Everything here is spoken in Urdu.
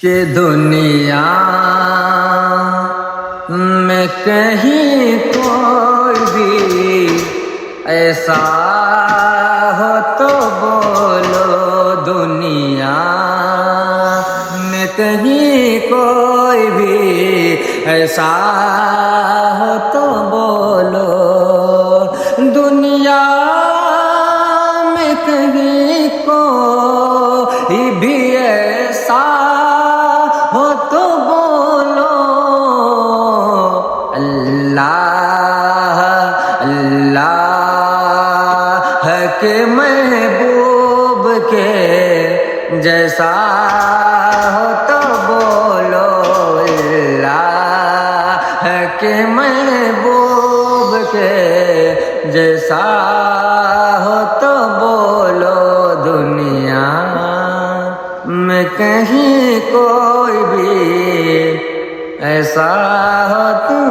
کہ دنیا میں کہیں کوئی بھی ایسا ہو تو بولو، دنیا میں کہیں کوئی بھی ایسا ہو تو بولو، دنیا میں کہیں کوئی بھی ایسا ہو تو بولو، اللہ اللہ کے محبوب کے جیسا ہو تو بولو، اللہ کے محبوب کے جیسا ہو تو بولو، دنیا میں کہیں کوئی بھی ایسا ہو تم